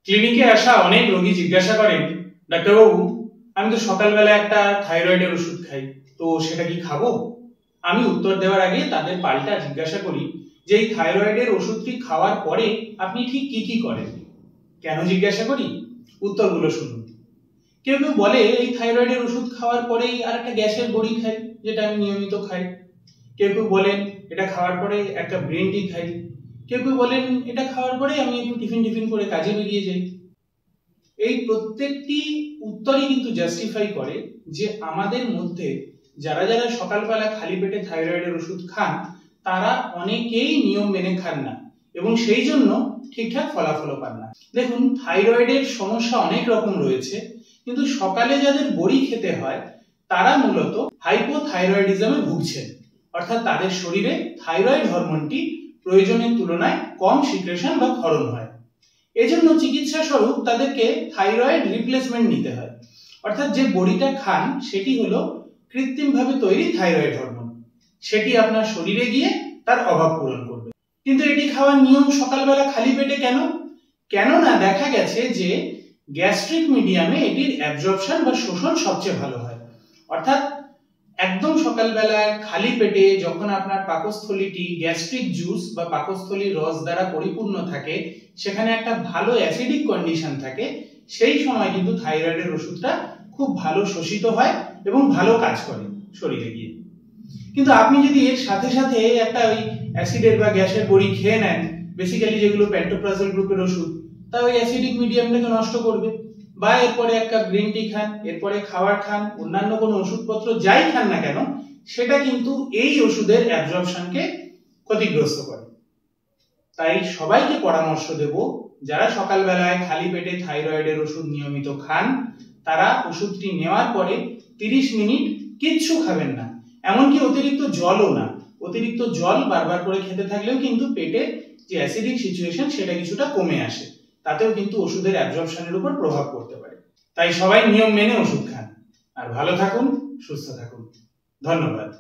ক্লিনিকে আসা অনেক রোগী জিজ্ঞাসা করেন, ডাক্তারবাবু আমি তো সকালবেলা একটা থাইরয়েডের ওষুধ খাই, তো সেটা কি খাবো? আমি উত্তর দেওয়ার আগে তাদের পাল্টা জিজ্ঞাসা করি যে এই থাইরয়েডের ওষুধটি খাওয়ার পরে আপনি ঠিক কি কি করেন। কেন জিজ্ঞাসা করি? উত্তরগুলো শুনুন। কেউ কেউ বলে এই থাইরয়েডের ওষুধ খাওয়ার পরেই আর একটা গ্যাসের বড়ি খাই, যেটা আমি নিয়মিত খাই। কেউ কেউ বলেন এটা খাওয়ার পরে একটা গ্রিন টি খাই। কেউ কেউ বলেন এটা খাওয়ার পরে আমি একটু টিফিন করে কাজে বেরিয়ে যাই। এই প্রত্যেকটি উত্তরই কিন্তু জাস্টিফাই করে যে আমাদের মধ্যে যারা যারা সকালবেলা খালি পেটে থাইরয়েডের ওষুধ খান তারা অনেকেই নিয়ম মেনে খান না এবং সেই জন্য ঠিকঠাক ফলাফল পান না। দেখুন, থাইরয়েডের সমস্যা অনেক রকম রয়েছে, কিন্তু সকালে যাদের বড়ি খেতে হয় তারা মূলত হাইপোথাইরয়েডিজমে ভুগছেন, অর্থাৎ তাদের শরীরে থাইরয়েড হরমোনটি প্রয়োজনের তুলনায় কম সিক্রেশন বা ক্ষরণ হয়। এজন্য চিকিৎসা স্বরূপ তাদেরকে থাইরয়েড রিপ্লেসমেন্ট নিতে হয়, অর্থাৎ যে বড়িটা খান সেটি হলো কৃত্রিমভাবে তৈরি থাইরয়েড হরমোন। সেটি আপনার শরীরে গিয়ে তার অভাব পূরণ করবে। কিন্তু এটি খাওয়ার নিয়ম সকালবেলা খালি পেটে কেন? কেননা দেখা গেছে যে গ্যাস্ট্রিক মিডিয়ামে এটির অ্যাবজর্পশন বা শোষণ সবচেয়ে ভালো হয়। অর্থাৎ একদম সকালবেলায় খালি পেটে যখন আপনার পাকস্থলীটি গ্যাস্ট্রিক জুস বা পাকস্থলীর রস দ্বারা পরিপূর্ণ থাকে, সেখানে একটা ভালো অ্যাসিডিক কন্ডিশন থাকে, সেই সময় কিন্তু থাইরয়েডের ওষুধটা খুব ভালো শোষিত হয় এবং ভালো কাজ করে শরীরে গিয়ে। কিন্তু আপনি যদি এর সাথে সাথে একটা ওই অ্যাসিডের বা গ্যাসের বড়ি খেয়ে নেন, বেসিক্যালি যেগুলো প্যান্টোপ্রাজল গ্রুপের ওষুধ, তা ওই অ্যাসিডিক মিডিয়ামটাকে নষ্ট করবে। বা এরপরে একটা গ্রিন টি খান, এরপরে খাবার খান, অন্যান্য কোনো ওষুধপত্র যাই খান না কেন, সেটা কিন্তু এই ওষুধের অ্যাবজর্পশনকে ক্ষতিগ্রস্ত করে। তাই সবাইকে পরামর্শ দেব, যারা সকালবেলায় খালি পেটে থাইরয়েডের ওষুধ নিয়মিত খান তারা ওষুধটি নেওয়ার পরে 30 মিনিট কিচ্ছু খাবেন না, এমনকি অতিরিক্ত জলও না। অতিরিক্ত জল বারবার করে খেতে থাকলেও কিন্তু পেটে যে অ্যাসিডিক সিচুয়েশন সেটা কিছুটা কমে আসে, তাতেও কিন্তু ওষুধের অ্যাবজর্পশনের উপর প্রভাব পড়তে পারে। তাই সবাই নিয়ম মেনে ওষুধ খান। আর ভালো থাকুন, সুস্থ থাকুন। ধন্যবাদ।